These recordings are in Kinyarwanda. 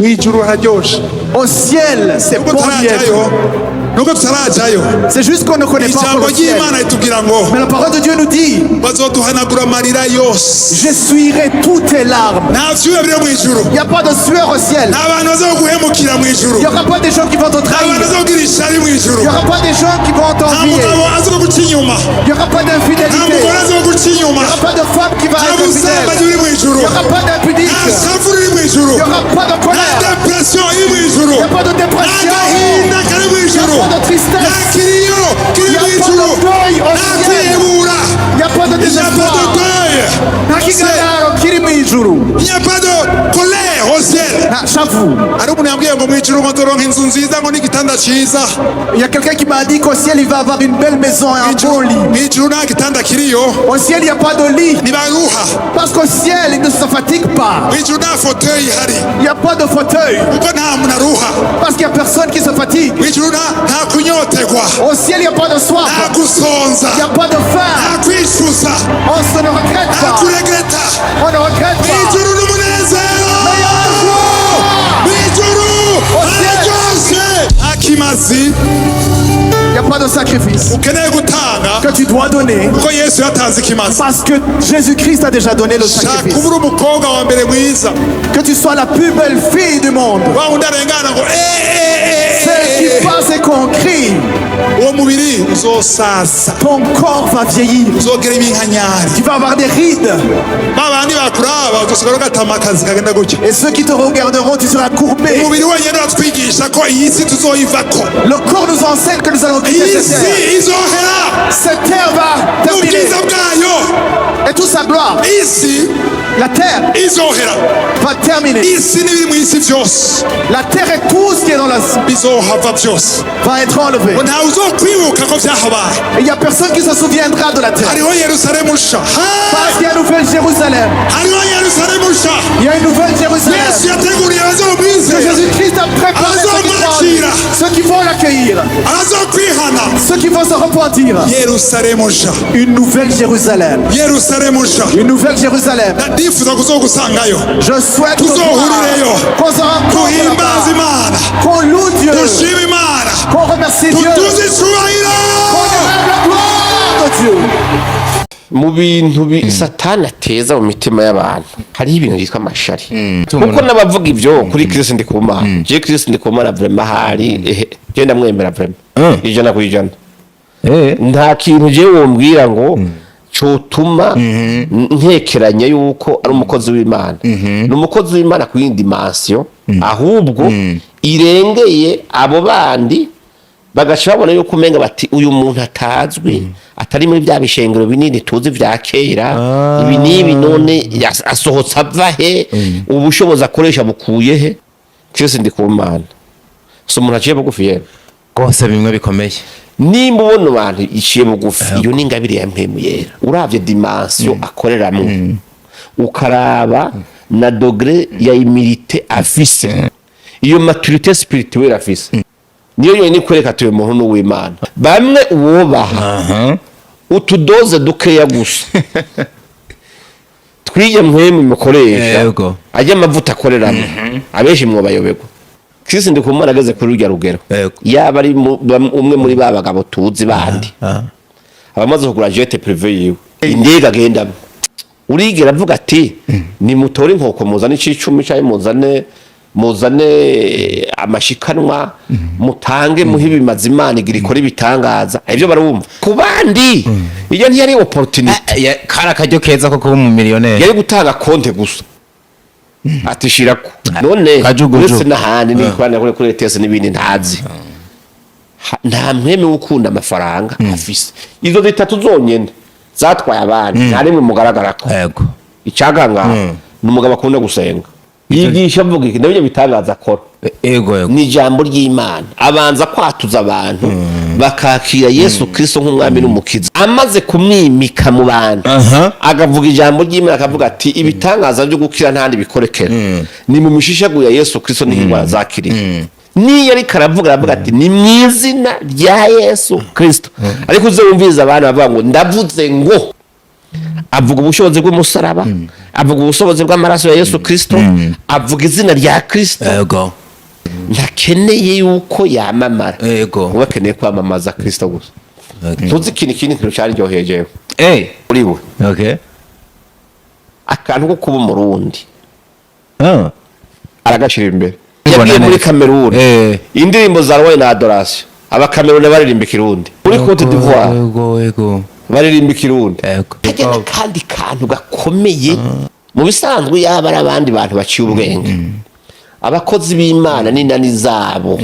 Ijuru hararyoshe. Au ciel, c'est bon d'y être. C'est juste qu'on ne connaît pas encore le ciel. Mais la parole de Dieu nous dit: j'essuierai toutes tes larmes. Il n'y a pas de sueur au ciel. Il n'y aura pas des gens qui vont te trahir. Il n'y aura pas des gens qui vont t'envier. Il n'y aura pas d'infidélité. Il n'y aura pas de femme qui va être infidèle. Il n'y aura pas d'impudique. Il n'y aura pas de colère. Il n'y a pas de dépression. Il n'y a pas de tristesse. Il n'y a pas de deuil au ciel. Il n'y a pas de désespoir. Il n'y a pas de colère au ciel. J'avoue. Il y a quelqu'un qui m'a dit qu'au ciel il va avoir une belle maison et un beau lit. Au ciel il n'y a pas de lit. Parce qu'au ciel il ne se fatigue pas. Il n'y a pas de fauteuil. Parce qu'il n'y a personne qui se fatigue. Au ciel il n'y a pas de soif. Il n'y a pas de faim. On ne regrette pas. On ne regrette pas. Il n'y a pas de sacrifice que tu dois donner parce que Jésus-Christ a déjà donné le sacrifice. Que tu sois la plus belle fille du monde, celle qui passe et qu'on crie, ton corps va vieillir. Tu vas avoir des rides. Et ceux qui te regarderont, tu seras courbé. Le corps nous enseigne que nous allons quitter cette terre. Cette terre va terminer. Et toute sa gloire. La terre va terminer. La terre et tout ce qui est dans la va être enlevé. Et il n'y a personne qui se souviendra de la terre. Parce qu'il y a une nouvelle Jérusalem. Il y a une nouvelle Jérusalem. Que Jésus-Christ a préparé ceux qui vont l'accueillir. Ceux qui vont se repentir. Une nouvelle Jérusalem. Une nouvelle Jérusalem. Je souhaite qu'on se rencontre là-bas, qu'on loue Dieu, qu'on remercie Dieu, qu'on élève la gloire de Dieu. Mu bintu Satani ateza mu mitima y'abantu hari ibintu byitwa amashari kuko n'abavuga ibyo kuri Chris Ndikumana je Chris Ndikumana vraiment hari je ndamwemera vraiment ijana ku ijana nta kintu je wombwira ngo cyotuma ntekeranya yuko ari umukozi w'Imana n'umukozi w'Imana ku yindi dimension ahubwo irengeye abo bandi bagashobora yuko umenga bati uyu muntu atazwi atari muri bya bishengero binini tuzi vya kera ibi nibi none asohotsa vahe ubushobozi akoresha bukuye he Chris Ndikumana so umuntu aciye bugufi yera gose bimwe bikomeye nimba ubona abantu iciye bugufi iyo n'ingabire ya mpemu yera uravye dimension akoreramo ukaraba na degré ya humilité afise iyo maturité spirituelle afise niyo yonyine kwereka tuwe muntu w'Imana bamwe uwobaha utudoze dukeya gusa twiye mpemu mukoresha ajya amavuta akoreramo abeje mwo bayobego Chris Ndikumana ageze kuri urya rugero yaba ari umwe muri babagabo tuzi bandi abamaze kugura jet privé yiwe indega agenda urigera avuga ati ni mutore inkoko muzane icicumi cyaye muzane amashikanwa mutange muhibi mazimana igirikora ibitangaza ivyo barumva ku bandi iyo ntiyari opportunity kara kajyo keza ko kuba mu millionaire yari gutanga konte gusa atishirako none uretse n'ahandi ni kwana kuri ETS n'ibindi ntazi nta mweme ukunda amafaranga afise izo zitatu zonyene zatwaye abandi ntarimwe mugaragarako yego icaganga n'umugabo akunda gusenga yigisha mvuga iki ndabyo bitangaza akora ego ni ijambo ry'Imana abanza kwatuza abantu bakakira Yesu Kristo nk'umwami n'umukiza amaze kumwimika mu bantu agavuga ijambo ry'Imana akavuga ati ibitangaza byo gukira ntandi bikorekera ni mu mishishago ya Yesu Kristo n'indwara zakiriye ni yari karavuga ati ni mwizina rya Yesu Kristo ariko uzumviza abantu bavuga ngo ndavuze ngo avuga ubushobozi bw'umusaraba, avuga ubushobozi bw'amaraso ya Yesu Kristo, avuga izina rya Kristo. Yego. Ntakeneye yuko yamamara. Yego. Ubakeneye kwamamaza Kristo gusa. Tuzi kintu cyari ryohejewe. Uri we. Okay. Akantu ko kuba umurundi. Aragashira imbere. Yagiye muri Cameroon. Indirimbo za Rwanda na Adoration. Aba Cameroon baririmba Kirundi. Muri Côte d'Ivoire. Yego. Baririmba Kirundi. Yego. Kandi kantu gakomeye mu bisanzwe yaba ari abandi bantu baciye ubwenge. Abakozi b'Imana n'inani zabo.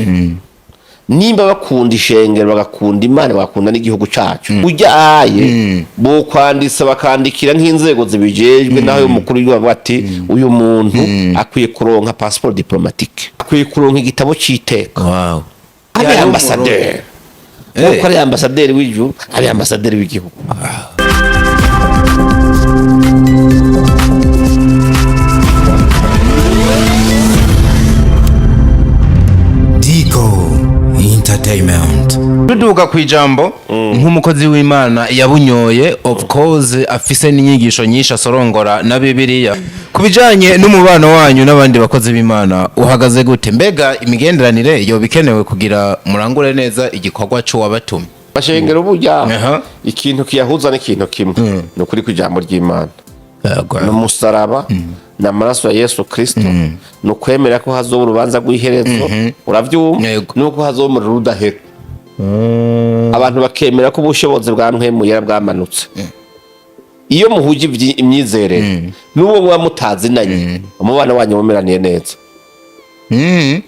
Nimba bakunda ishengero bagakunda Imana bakunda n'igihugu cacu. Ujaye bo kwandisa bakandikira nk'inzego zibijejwe naho umukuru w'igihugu ati uyu muntu akwiye kuronka passeport diplomatique. Akwiye kuronka igitabo c'iteka. Wow. Ari ambassadeur. Ko ari ambassadeur w'ijuru, ari ambassadeur w'igihugu. Entertainment. Duduka kwijambo nk'umukozi w'Imana yabunyoye, of course afise n'inyigisho nyinshi asorongora na Bibiliya. Kubijanye n'umubano wanyu n'abandi bakozi b'Imana uhagaze gute? Mbega imigenderanire yo bikenewe kugira murangure neza igikorwa cyo wabatumye? Bashengero burya ikintu kiyahuza n'ikintu kimwe no kuri kwijambo ry'Imana. N'umusaraba n'amaraso ya Yesu Kristo no kwemera ko hazoba urubanza rw'iherezo. Uravyumva nuko hazoba mu rudahera. Abantu bakemera ko ubushobozi bwa mpemu yera bwamanutse. Iyo muhuje imyizerere n'uwo muba mutazinanye umubano wanyu mumeraniye neza.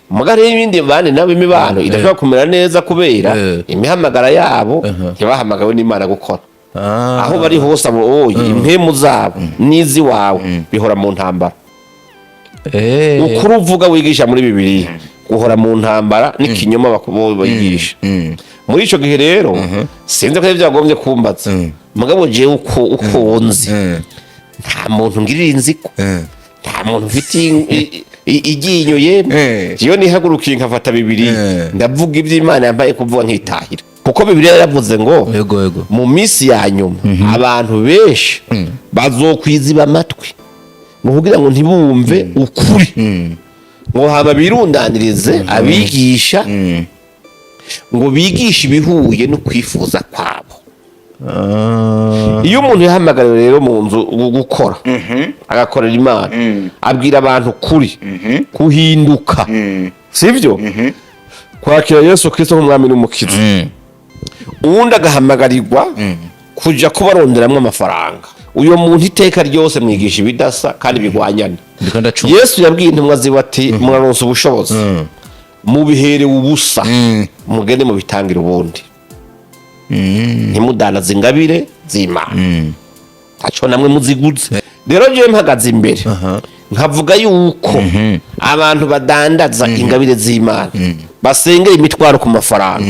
Mugari y'ibindi bane nabo imibano idashobora kumera neza kubera imihamagara yabo ntibahamagawe n'Imana gukora. Aho bari hose abo impemu zabo nizi wawe bihora mu ntambara. Ukuri uvuga wigisha muri Bibiliya guhora mu ntambara n'ikinyoma bakubigisha. Muri ico gihe rero sinze ko byagombye kumbaza. Mugabo je uko nzi nta muntu ngirira inziko, nta muntu ufite iginyo yemwe. Iyo nihagurukiye nkafata Bibiliya ndavuga iby'Imana yambaye kuvuga nkitahira. Kuko Bibiliya yaravuze ngo mu minsi ya nyuma abantu benshi bazokwiziba amatwi kugira ngo ntibumve ukuri, ngo haba birundanirize abigisha ngo bigishe ibihuye no kwifuza kwabo. Iyo umuntu yahamagariwe rero mu nzu gukora agakorera Imana abwira abantu kuri kuhinduka, sivyo kwakira Yesu Kristo nk'umwami n'umukiza. Uwundi agahamagarirwa kuja kubaronderamwe amafaranga. Uyo muntu iteka ryose mwigisha ibidasa kandi bigwanyana. Yesu yabwiye intumwa ziwe ati muraronse ubushobozi mubihere ubusa mugende mu bitangira ubundi. Ntimudanaza ingabire z'Imana. Aco namwe muziguze. Rero je mpagaze imbere nkavuga yuko abantu badandaza ingabire z'Imana basengera imitwaro ku mafaranga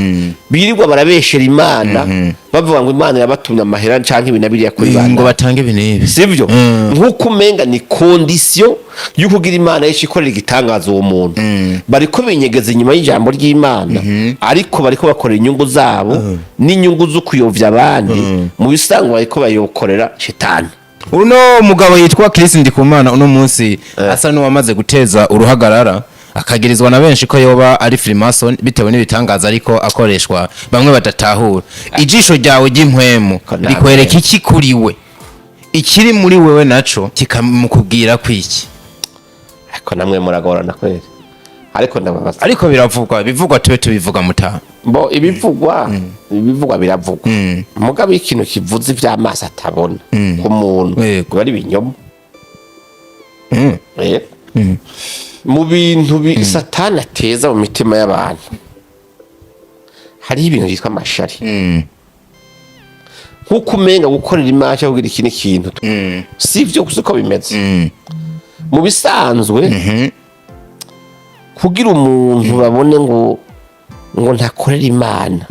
birirwa barabeshera Imana bavuga ngo Imana yabatumye amahera canke ibinabiri yakuri bana ngo batange binibi, sivyo? Nkuko umenga ni condition yo kugira Imana yishikorera igitangaza uwo muntu. Bariko binyegeza inyuma y'ijambo ry'Imana ariko bariko bakorera inyungu zabo n'inyungu zo kuyovya abandi mu bisanzwe bariko bayokorera shetani. Uno mugabo yitwa CHRIS NDIKUMANA uno munsi asa n'uwamaze guteza uruhagarara, akagirizwa na benshi ko yoba ari Freemason bitewe n'ibitangaza ariko akoreshwa bamwe badatahura. Ijisho ryawe ry'impwemu rikwereka iki kuri we? Ikiri muri wewe naco kikamukubwira kwiki? Ariko namwe muragorana kweli. Ariko ndababaza. Ariko bivugwa tube tubivuga mutaha. Bo ibivugwa biravugwa. Mugabe ikintu kivuze ivy'amaso atabona ku muntu bari binyoma. Mu bintu Satani ateza mu mitima y'abantu hari ibintu byitwa amashari. Nkuko umenga gukorera Imana cyangwa kugira ikindi kintu sivyo kuko bimeze. Mu bisanzwe kugira umuntu babone ngo ntakorera Imana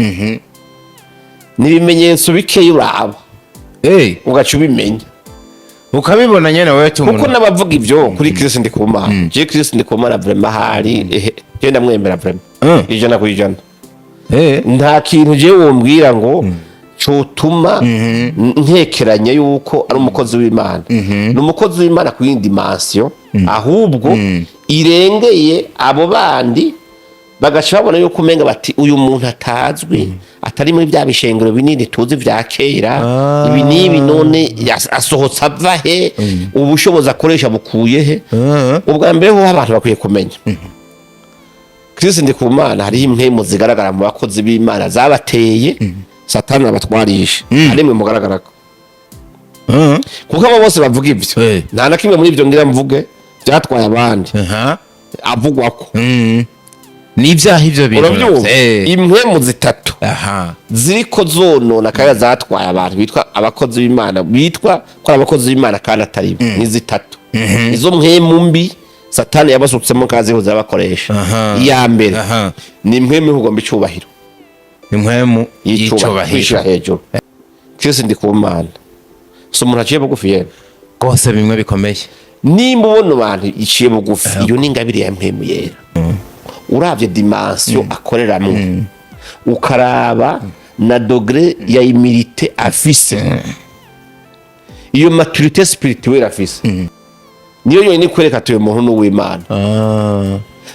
nibimenyetso bikeye uraba ugaca ubimenya ukabibona nyene wewe tumuntu. Kuko nabavuga ivyo kuri CHRIS NDIKUMANA. Je CHRIS NDIKUMANA vraiment hari je ndamwemera vraiment ijana ku ijana. Nta kintu je wombwira ngo cotuma ntekeranya yuko ari umukozi w'Imana. N'umukozi w'Imana ku yindi dimension ahubwo irengeye abo bandi bagaca babona yuko umenga bati uyu muntu atazwi atari muri bya bishengero binini tuzi vya kera ibi nibi none asohotsa ava he ubushobozi akoresha bukuye he. Ubwa mbere ho abantu bakwiye kumenya Chris Ndikumana hari imwe mu zigaragara mu bakozi b'Imana zabateye Satani abatwarisha arimwe mugaragara ko kuko abo bose bavuga ibyo nta na kimwe muri ibyo ngira mvuge byatwaye abandi avugwa ko n'ibyaha ibyo bintu imwe mu zitatu ziriko zonona kaya zatwaye abantu bitwa abakozi b'Imana bitwa ko abakozi b'Imana kandi atari ni zitatu izo mwe mbi Satani yabasutsemo kazi ho zabakoresha iya mbere ni imwe mu hugomba icubahiro imwemu y'icubahiro hejuru Chris Ndikumana so umuntu aciye bugufi yego kose bimwe bikomeye nimba ubona abantu iciye bugufi iyo ni ingabire ya mpemu yera uravye dimension akoreramo ukaraba na degré ya humilité afise iyo maturité spirituelle afise niyo yonyine kwereka tuye muntu w'Imana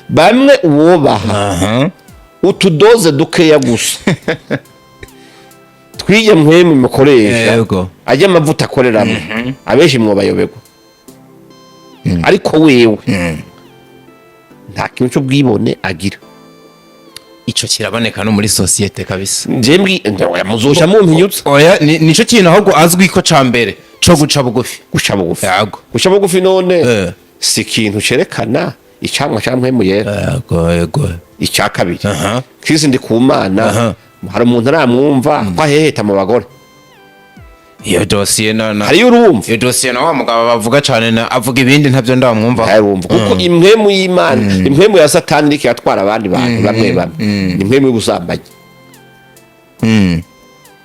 bamwe uwobaha utudoze dukeya gusa twiye mwemu mukoresha ajya amavuta akoreramo abeshi mwo bayobego ariko wewe nta kintu cyo bwibone agira ico kiraboneka no muri societe kabisa njembwi muzosha mu mpinyutse oya nico kintu ahubwo azwi ko cambere cyo guca bugufi yago guca bugufi none si kintu cerekana icamwa campemu yera yego icya kabiri Chris Ndikumana hari umuntu aramwumva ko aheheta mu bagore iyo dossier na hari urumva iyo dossier na wa mugabo bavuga cyane na avuga ibindi ntabyo ndamwumva harumva kuko imwemu y'Imana imwemu ya Satani ndike yatwara abandi bantu bamwe imwemu y'ubusambanyi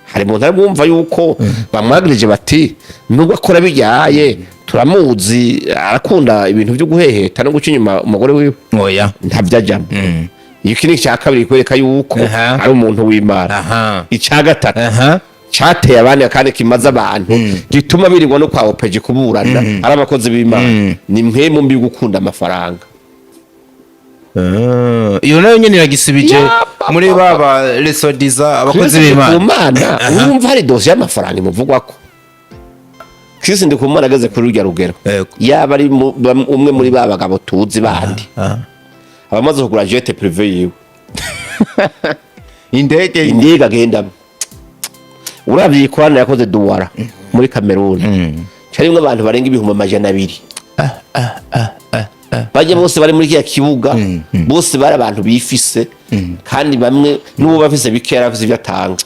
hari umuntu aramwumva yuko bamwagirije bati nubwo akora bijyaye turamuzi arakunda ibintu byo guheheta no guca inyuma umugore wiwe oya ntabyajyamo iyo kindi cya kabiri kwereka yuko ari umuntu w'Imana icya gatatu cyateye abandi kandi kimaze abantu gituma birirwa no kwa opeje kuburana ari abakozi b'Imana ni mpemu mbi gukunda amafaranga iyo nayo nyene iragisibije muri baba resodiza abakozi b'Imana urumva hari dossier y'amafaranga imuvugwa ko Chris Ndikumana ageze kuri urya rugero yaba ari umwe muri babagabo tuzi bandi abamaze kugura jet privé yiwe indege agenda uravye ikorana yakoze Douala muri Cameroon carimwe abantu barenga 200,000 baje bose bari muri kiya kibuga bose bari abantu bifise kandi bamwe nubo bafise bikera bafise ivyatanga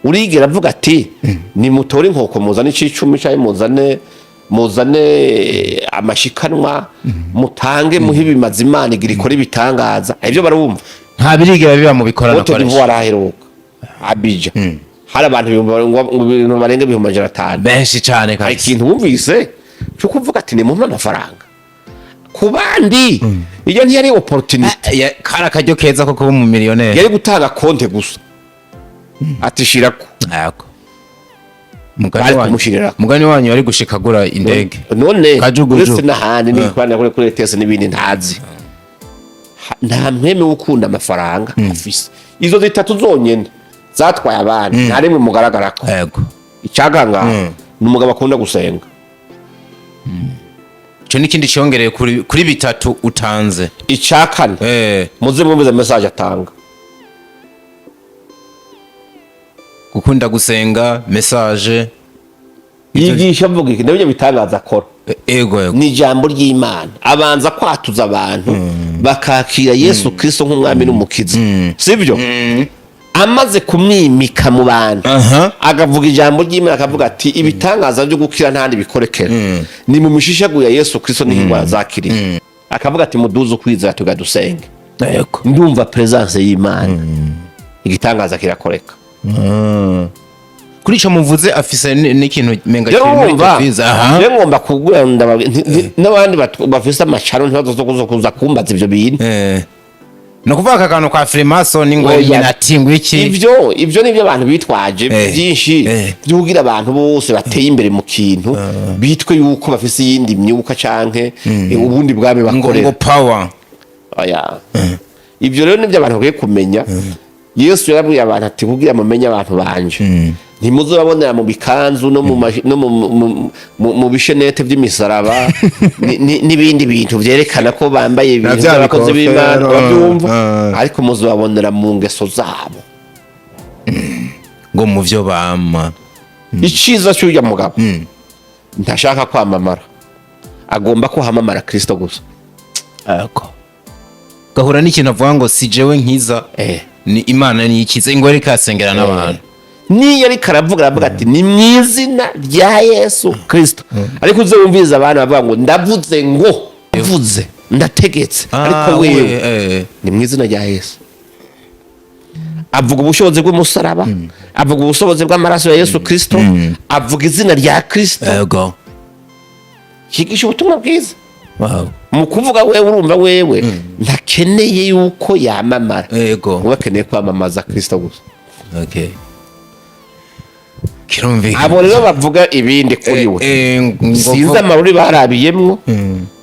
urigera avuga ati ni mutore inkoko muzane icicumi cyaye muzane amashikanwa mutange muhibi mazimana igirikora ibitangaza ivyo barumva nta birigera biba mu bikorana Côte d'Ivoire aheruka Abidjan hari abantu ibintu barenga 500 benshi cyane kandi ikintu wumvise cyo kuvuga ati ni mu amafaranga ku bandi iyo ntiyari opportunity kara kajyo keza ko kuba mu millionaire yari gutanga konte gusa atishirako yako mugani wanyu ari gushikagura indege none uretse n'ahandi n'ikwana kuri ETS n'ibindi ntazi nta mweme ukunda amafaranga afise izo zitatu zonyene zatwaye abandi nta rimwe mugaragara ko yego icaganga n'umugabo akunda gusenga cyo n'ikindi cyongereye kuri bitatu utanze icakane muze mumvize message atanga gukunda gusenga message yigisha mvuga iki ndabyo bitangaza akora ego ni ijambo ry'Imana abanza kwatuza abantu bakakira Yesu Kristo nk'umwami n'umukiza sivyo amaze kumwimika mu bantu agavuga ijambo ry'Imana akavuga ati ibitangaza byo gukira ntandi bikorekera ni mu mishishagu ya Yesu Kristo n'ingwa zakiri akavuga ati muduze kwizera tugadusenge yego ndumva presence y'Imana igitangaza kirakoreka kuri ico muvuze afise n'ikintu menga cyo ngomba kugura n'abandi bafise amacharo ntibazo kuza kumbaza ivyo bintu no kuvuga akantu kwa Freemason ngo natingwe iki ivyo nivyo abantu bitwaje byinshi byugira abantu bose bateye imbere mu kintu bitwe yuko bafise yindi myuka canke ubundi bwame bakorera ngo power oya ivyo rero nivyo abantu bakwiye kumenya Yesu yarabwiye abantu ati kugira mumenye abantu banje ntimuzobabonera mu bikanzu no mu bishenete by'imisaraba n'ibindi bintu vyerekana ko bambaye ibintu by'abakozi b'Imana babyumva ariko muzobabonera mu ngeso zabo ngo mu vyo bama iciza cy'ujya mugabo ntashaka kwamamara agomba ko hamamara Kristo gusa ako gahura n'ikintu avuga ngo si jewe nkiza ni Imana ni ikize ngo reka asengera n'abantu ni yari karavuga ati ni mwizina rya Yesu Kristo ariko uzumviza abantu bavuga ngo ndavuze ngo bivuze ndategetse ariko wewe ni mwizina rya Yesu avuga ubushobozi bw'umusaraba avuga ubushobozi bw'amaraso ya Yesu Kristo avuga izina rya Kristo yego kigisha ubutumwa bwiza wow mu kuvuga wewe urumva wewe ntakeneye yuko yamamara yego ubakeneye kwamamaza Kristo gusa okay kirumvikana abo rero bavuga ibindi kuri we sinzi amaruri barabiyemwo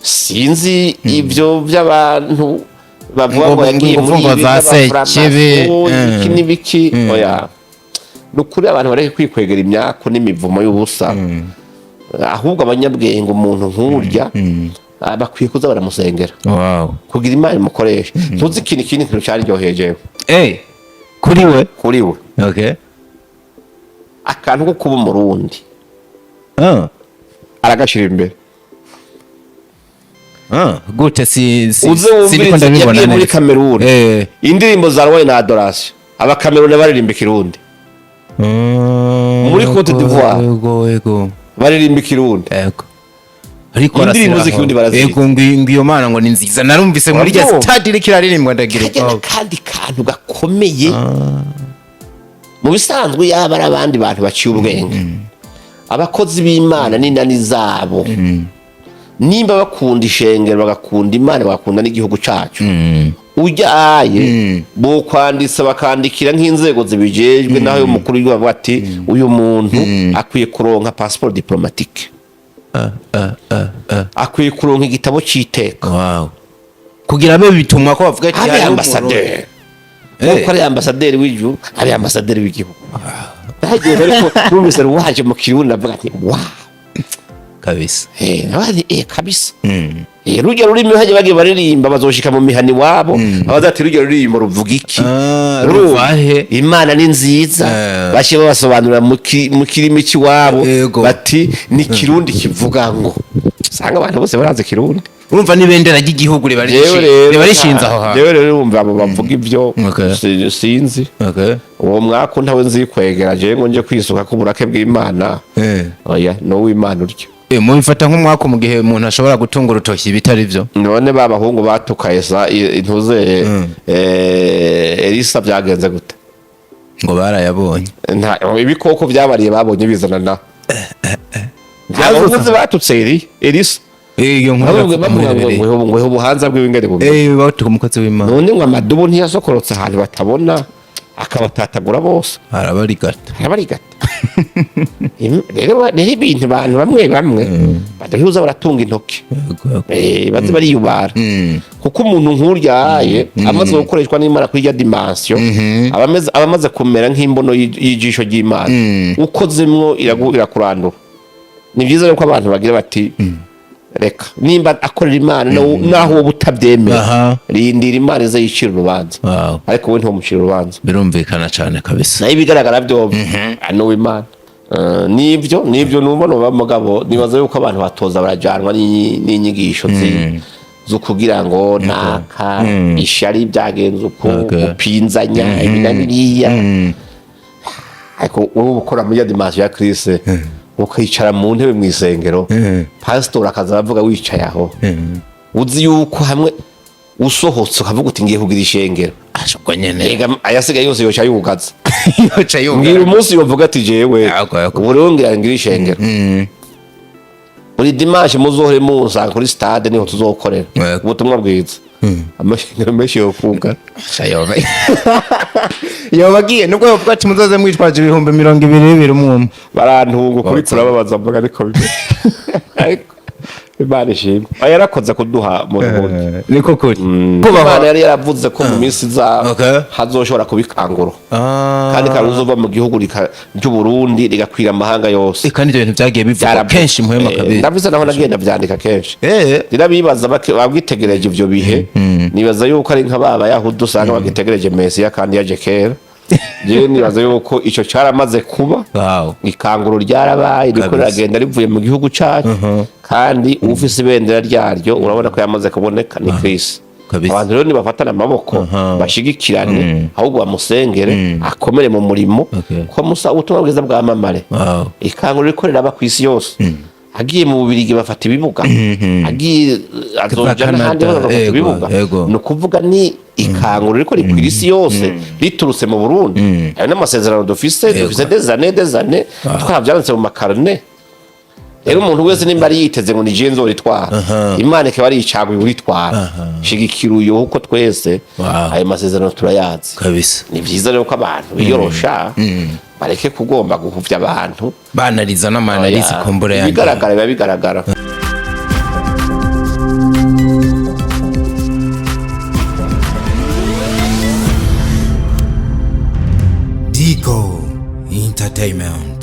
sinzi ibyo by'abantu bavuga ngo yagiye muri iki n'ibiki oya nukuri abantu bareke kwikwegera imyako n'imivumo y'ubusa ahubwo abanyabwenge umuntu nk'urya bakwiye kuza baramusengera wow kugira Imana imukoresha tuzi kintu cyaryoheje kuri we okay akantu ko kuba umurundi aragashira imbere gute si ndiko ndabibona muri Cameroon indirimbo za Roy na Adoration aba Cameroon baririmba Kirundi muri Côte d'Ivoire yego baririmba Kirundi yego ariko indirimbo z'Ikirundi barazi yego ngiyo Mana ngo ni nziza narumvise muri rya stade irikiraririmba ndagira kandi kantu gakomeye mu bisanzwe yaba ari abandi bantu baciye ubwenge abakozi b'Imana n'inani zabo nimba bakunda ishengero bagakunda Imana bagakunda n'igihugu cacu ujyaye bo kwandisa bakandikira nk'inzego zibijejwe naho umukuru w'igihugu ati uyu muntu akwiye kuronka passeport diplomatique akwiye kuronka igitabo cy'iteka wow kugira abe bitumwa ko bavuga ati ari ambassadeur ko ari ambassadeur w'ijuru ari ambassadeur w'igihugu bagiye ariko numvise ruwaje mu Kirundi navuga ati wow kabisa abandi kabisa rujya rurimi haje bagiye baririmba bazoshika mu mihani wabo abazati rujya ruririmbo ruvuga iki ruvahe Imana ni nziza bashe basobanura mu kirimi cy'iwabo bati ni Kirundi kivuga ngo sanga abantu bose baraze Kirundi urumva nibendera ry'igihugu ribarishinze aho ha rero urumva abo bavuga ibyo sinzi uwo mwako ntawe nzikwegera je ngo nje kwisuka ku burake bw'Imana oya no w'Imana uryo mubifata nk'umwako mu gihe umuntu ashobora gutunga urutoki bitari byo none babahungu batukaye sa intuze Elisa byagenze gute ngo barayabonye ibikoko byabariye babonye bizana na byavuze batutse Elisa iyo ngo ubuhanza bw'ibingere bumwe batuka umukozi w'Imana none ngo amadubu ntiyasokorotse ahantu batabona akabatatagura bose arabarigata rero ibintu abantu bamwe badahuza baratunga intoki bazi bariyubara kuko umuntu nk'uryaye amaze gukoreshwa n'Imana kuri ya dimension abamaze kumera nk'imbono y'ijisho ry'Imana ukozemwo irakurandura ni byiza ko abantu bagira bati reka nimba akorera Imana naho wowe utabyemera rindira Imana ize yicira urubanza ariko we ntimucira urubanza birumvikana cyane kabisa nayo bigaragara byo ano w'Imana nibyo nubona bamugabo nibaza yuko abantu batoza barajanwa n'inyigisho zo kugira ngo naka ishari byagenze uko upinzanya ibinabiriya ariko wowe ukora muri dimension ya Chris ukicara mu ntebe mu isengero pastor akaza avuga wicaye aho uzi yuko hamwe usohotse ukavuga uti ngiye kugira ishengero ashobwa nyene ayasigaye yose yoca yugaza ngira umunsi yovuga ati jewe urongera ngira ishengero muri dimanche muzohore musanga kuri stade niho tuzokorera ubutumwa bwiza amashengero menshi yofunga yobagiye nubwo yovuga ati muzoze mwitwaje 220,000 umwe barantunga kuri turababaza mvuga ariko Imana ishimwe yarakoze kuduha mu Burundi niko kuri Imana yari yaravuze ko mu minsi za hazoshobora kubikangura kandi karuzova mu gihugu ry'u Burundi rigakwira amahanga yose kandi ibyo bintu byagiye bivuga kenshi muhema kabiri ndavuze naho nagenda byandika kenshi rirabibaza babwitegereje ivyo bihe nibaza yuko ari nka baba yahudu usanga bagitegereje Mesiya kandi yaje kera je nibaza yuko ico caramaze kuba ikanguro ryarabaye riko riragenda rivuye mu gihugu cyacu kandi ufise ibendera ryaryo urabona ko yamaze kuboneka ni Chris abantu rero nibafatana amaboko bashigikirane ahubwo bamusengere akomere mu murimo ko musa ubutumwa bwiza bwamamare ikanguro riko riraba ku isi yose agiye mu Bubirigi bafata ibibuga agiye azoja n'ahandi bafata ibibuga no kuvuga ni ikanguro riko rikwira isi yose riturutse mu Burundi ayo n'amasezerano dufise des années twavyanze mu makarne rero umuntu wese nimba ari yiteze ngo nije nzoritwara Imana ikaba ari icagwe uritwara shigikiruye uko twese ayo masezerano turayazi kabisa ni byiza rero ko abantu biyorosha bareke kugomba guhuvya abantu banariza n'amanariza kombora yanjye bigaragara Digo Entertainment.